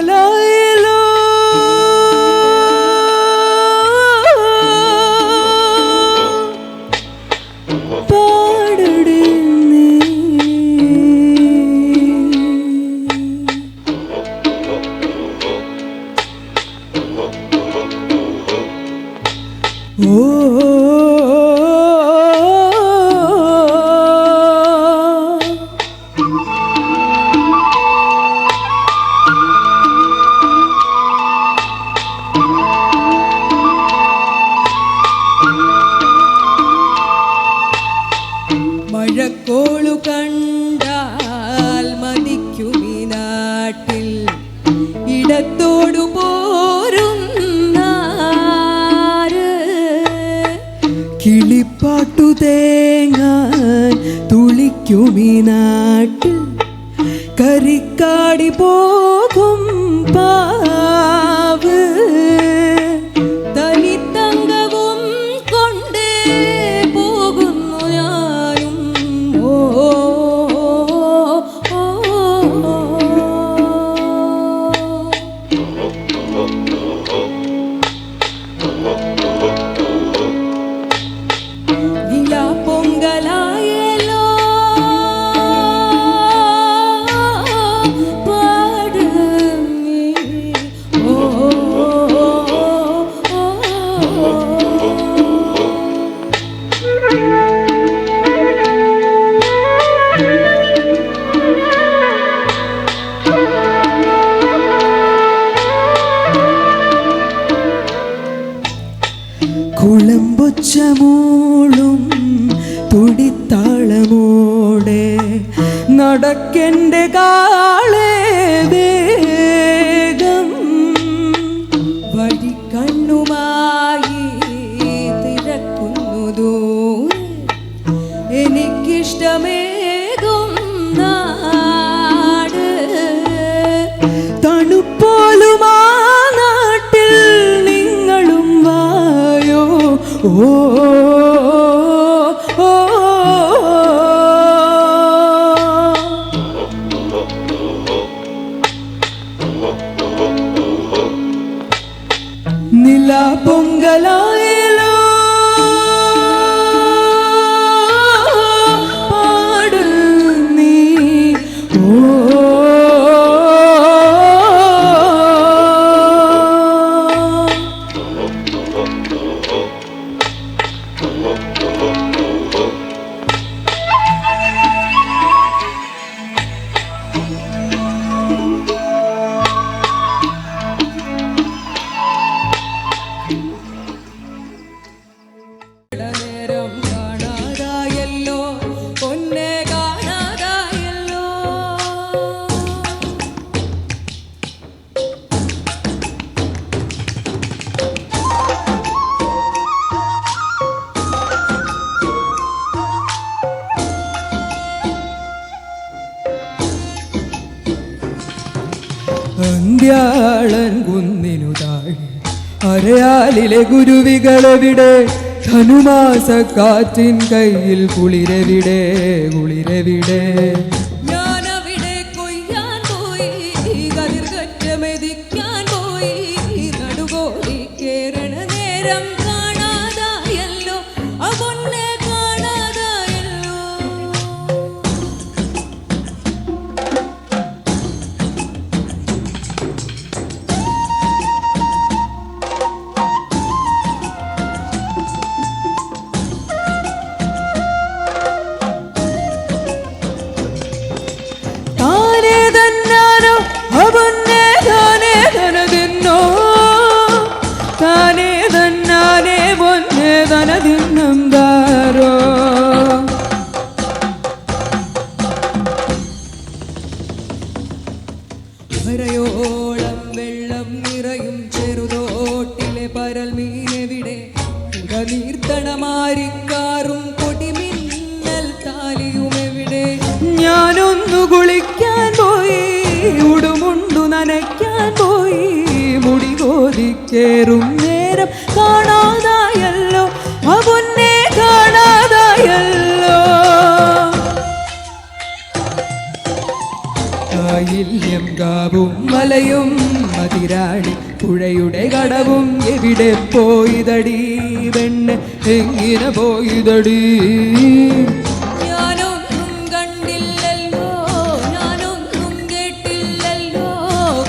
പൊങ്കലായല്ലോ പാടടേ മഴക്കോളു കണ്ടാൽ മതിക്കുമീ നാട്ടിൽ ഇടത്തോടു പോരും കിളിപ്പാട്ടു തേങ്ങാൻ തുളിക്കുമീ നാട്ടിൽ കരിക്കാടി പോകും പാവ് തനിത്തങ്കവും കൊണ്ടേ പോകുന്നു ഞാനും പൊങ്കലായല്ലോ കുളമ്പൊച്ചമൂളും തുടിത്താളമോടെ നടക്കെൻ്റെ കാളേ വേഗം വഴിക്കണ്ണുമായി തിരക്കുന്നു ദൂരെ എനിക്കിഷ്ടമേകും നാട് തണുപ്പോലുമാ നാട്ടിൽ നിങ്ങളും വായോ ഓ നില പൊങ്കലായല്ലോ പാട് നീ അന്ത്യാളൻ കുന്നിനു താഴെ അരയാലിലെ ഗുരുവികളെവിടെ ധനുമാസക്കാറ്റിൻ കയ്യിൽ കുളിരവിടെ കുളിരവിടെ ഞാനവിടെ കൊയ്യാൻ പോയി കതിർകറ്റ മെതിക്കാൻ പോയി നടുകോടി കേറണ നേരം കാണാതായല്ലോ അവന്നെ കാണാതായല്ലോ ധനദിന്നംദാരോ വരയോളം വെള്ളം നിറയും ചെറുതോട്ടിലെ പരൽ മീനെവിടെ ഉടനീർത്തണമാരിക്കാറും കൊടിമിന്നൽ താലിയുമെവിടെ ഞാനൊന്നു കുളിക്കാൻ പോയി ഉടുമുണ്ടു നനയ്ക്കാൻ പോയി മുടി കോതിക്കേറും നേരം കാണാതായല്ലോ അവനെ കാണാതായല്ലോ ആയില്യം കാവും മലയും മതിരാടി പുഴയുടെ കടവും എവിടെ പോയിതടി പെണ്ണ് എങ്ങനെ പോയിതടി ഞാനൊന്നും കണ്ടില്ലല്ലോ ഞാനൊന്നും കേട്ടില്ലല്ലോ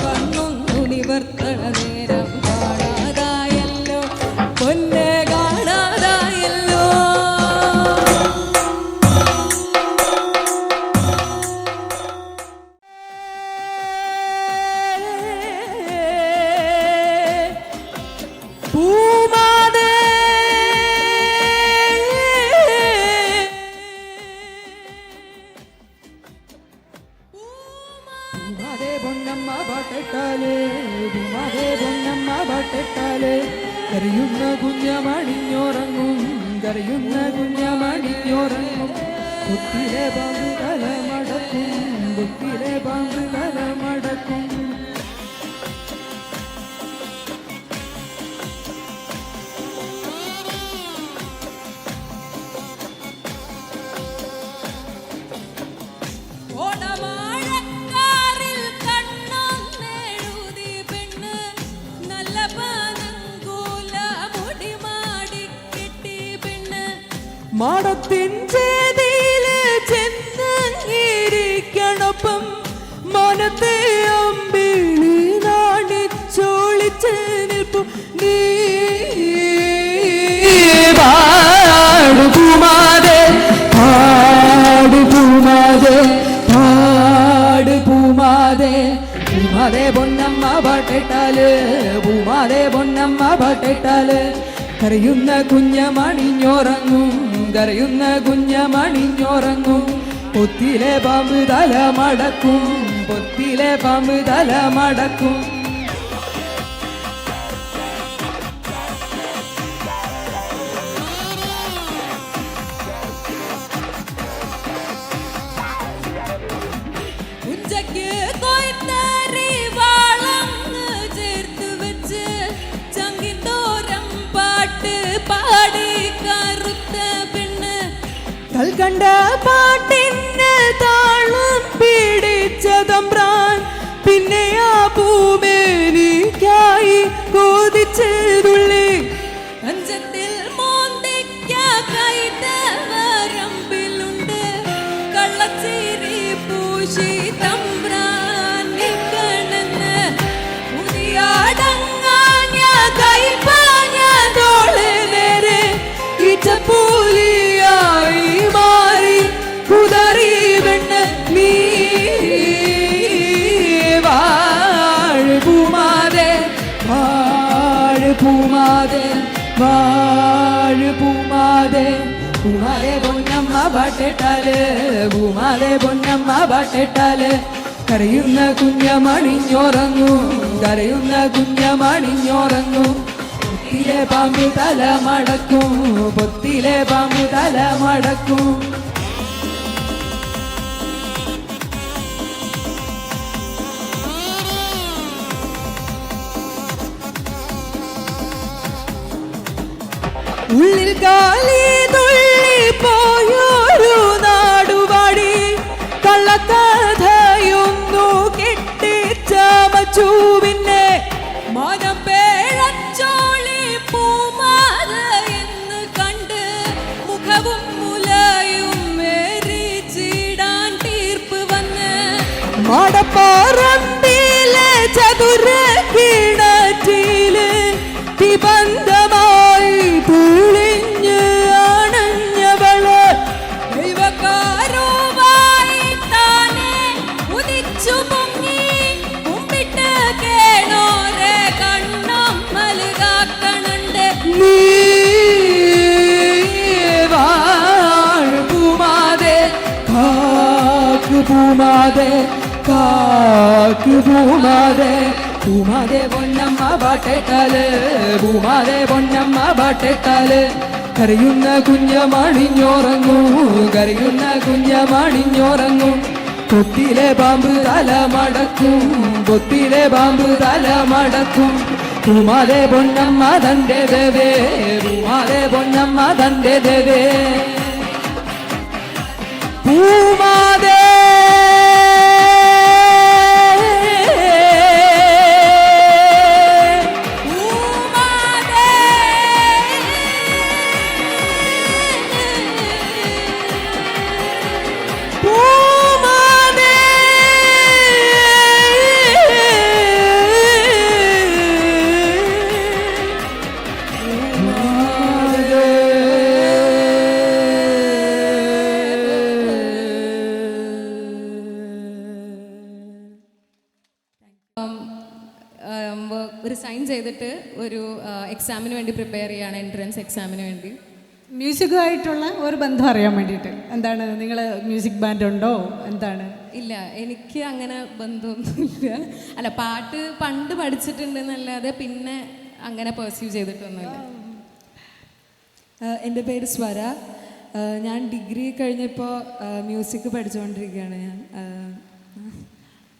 കണ്ണൊന്നു നിവർത്തണ നേരം കാണാതായല്ലോ പൊന്നെ കാണാതായല്ലോ പൂമാതേ പൂമാതേ പൊന്നമ്മ പാട്ടിട്ടാലേ പൂമാതേ പൊന്നമ്മ പാട്ടിട്ടാലേ കരയുന്ന കുഞ്ഞമണിഞ്ഞോറങ്ങും കരയുന്ന കുഞ്ഞമണിഞ്ഞോറങ്ങും കുത്തിലെ പാമ്പ് തല മടക്കും കുത്തിലെ പാമ്പ് തല മടക്കും ഓണവാഴക്കാറിൽ കണ്ണൊന്നെഴുതി പെണ്ണ് നല്ല പനങ്കൂല മുടി മാടിക്കെട്ടി പെണ്ണ് മാടത്തിൻ ചേതിയില് ചെന്നിരിക്കണപ്പം മനത്തെ അമ്പിളി നാണിച്ചോളിച്ച് നിൽപ്പും നീ പാടു പൂമാതേ പാടു പൂമാതേ പാട് പൂമാതേ പൂമാതേ പൊന്നമ്മ പാട്ടിട്ടാല് പൂമാതേ പൊന്നമ്മ പാട്ടിട്ടാല് കരയുന്ന കുഞ്ഞമണിഞ്ഞോറങ്ങും കരയുന്ന കുഞ്ഞമണിഞ്ഞോറങ്ങും പൊത്തിലെ പാമ്പ് തല മടക്കും പൊത്തിലെ പാമ്പ് തല മടക്കും ഉച്ചയ്ക്ക് കൊയ്ത്തരി വളങ്ങ് ചേർത്ത് വെച്ച് ചങ്കിന്തോരം പാട്ട് പാടി കറുത്ത പെണ്ണ് കൽക്കണ്ട പാട്ടിന് താളം പിടിച്ചതമ്പ്രാൻ പിന്നെ ആ പൂമേനിക്കായി കൊതിച്ചതുള്ളി അഞ്ചത്തിൽ മോന്തിക്ക കൈതവരമ്പിലുണ്ട് കള്ളച്ചിരി പൂശി തമ്പ്രാൻ നിക്കണെന്ന് പുതിയാടങ്ങാഞ്ഞ കൈപ്പാഞ്ഞ തോളെ നേരെ ഇച്ചപ്പൂലിയായി മാറി കുതറി വെണ്ണ് നീ വാഴ് പൂമാതേ വാഴ് പൂമാതേ വാഴ് പൂമാതേ പൂമാതേ പൊന്നമ്മ പാട്ടിട്ടാല് പൂമാതേ പൊന്നമ്മ പാട്ടിട്ടാല് കരയുന്ന കുഞ്ഞമണിഞ്ഞോറങ്ങും കരയുന്ന കുഞ്ഞമണിഞ്ഞോറങ്ങും പൊത്തിലെ പാമ്പ് തല മടക്കും പൊത്തിലെ പാമ്പ് തല മടക്കും ഉള്ളിൽ കാലി തുള്ളി പോയൊരു നാടുവാടി കള്ളക്കഥയൊന്നു കെട്ടിച്ചമച്ചു പിന്നെ മനം പേഴച്ചോളി പൂമാല എന്ന് കണ്ട് മുഖവും മുലയും മേരിച്ചിടാൻ തീർപ്പ് വന്ന് മടപ്പറമ്പിലെ ചതുര കിണറ്റില് തിബന്ധമായി തുളിഞ്ഞ് അണഞ്ഞവള് ദൈവകാരുവായി താനെ ഉദിച്ചു പൊങ്ങി കുമ്പിട്ട് കേണോരെ കണ്ണം മലുകാക്കണുണ്ട് നീ വാഴ് പൂമാതേ കാക്ക് പൂമാതേ കാക്ക് പൂമാതേ പൂമാതേ പൊന്നമ്മ പാട്ടിട്ടാല് പൂമാതേ പൊന്നമ്മ പാട്ടിട്ടാല് കരയുന്ന കുഞ്ഞമണിഞ്ഞോറങ്ങും കരയുന്ന കുഞ്ഞമണിഞ്ഞോറങ്ങും പൊത്തിലെ പാമ്പ് തല മടക്കും പൊത്തിലെ പാമ്പ് തല മടക്കും പൂമാതേ പൊന്നമ്മ തന്റെ ദേവേ പൂമാതേ പൊന്നമ്മ തന്റെ ദേവേ പൂമാതേ ചെയ്തിട്ട് ഒരു എക്സാമിന് വേണ്ടി പ്രിപ്പയർ ചെയ്യാണ്, എൻട്രൻസ് എക്സാമിന് വേണ്ടി. മ്യൂസിക്കുമായിട്ടുള്ള ഒരു ബന്ധം അറിയാൻ വേണ്ടിയിട്ട്. എന്താണ്, നിങ്ങൾ മ്യൂസിക് ബാൻഡ് ഉണ്ടോ, എന്താണ്? ഇല്ല, എനിക്ക് അങ്ങനെ ബന്ധമൊന്നുമില്ല. അല്ല, പാട്ട് പണ്ട് പഠിച്ചിട്ടുണ്ടെന്നല്ലാതെ പിന്നെ അങ്ങനെ പെർസ്യൂ ചെയ്തിട്ടൊന്നുമില്ല. എൻ്റെ പേര് സ്വര. ഞാൻ ഡിഗ്രി കഴിഞ്ഞപ്പോൾ മ്യൂസിക് പഠിച്ചുകൊണ്ടിരിക്കുകയാണ് ഞാൻ.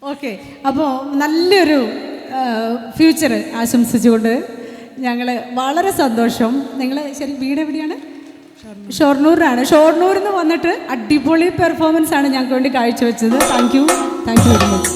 ഓക്കെ, അപ്പോൾ നല്ലൊരു ഫ്യൂച്ചർ ആശംസിച്ചുകൊണ്ട് ഞങ്ങൾ വളരെ സന്തോഷം. നിങ്ങൾ ശരി വീട് എവിടെയാണ്? ഷൊർണൂരിലാണ്. ഷൊർണൂരിൽ നിന്ന് വന്നിട്ട് അടിപൊളി പെർഫോമൻസ് ആണ് ഞങ്ങൾക്ക് വേണ്ടി കാഴ്ചവെച്ചത്. Thank you very much.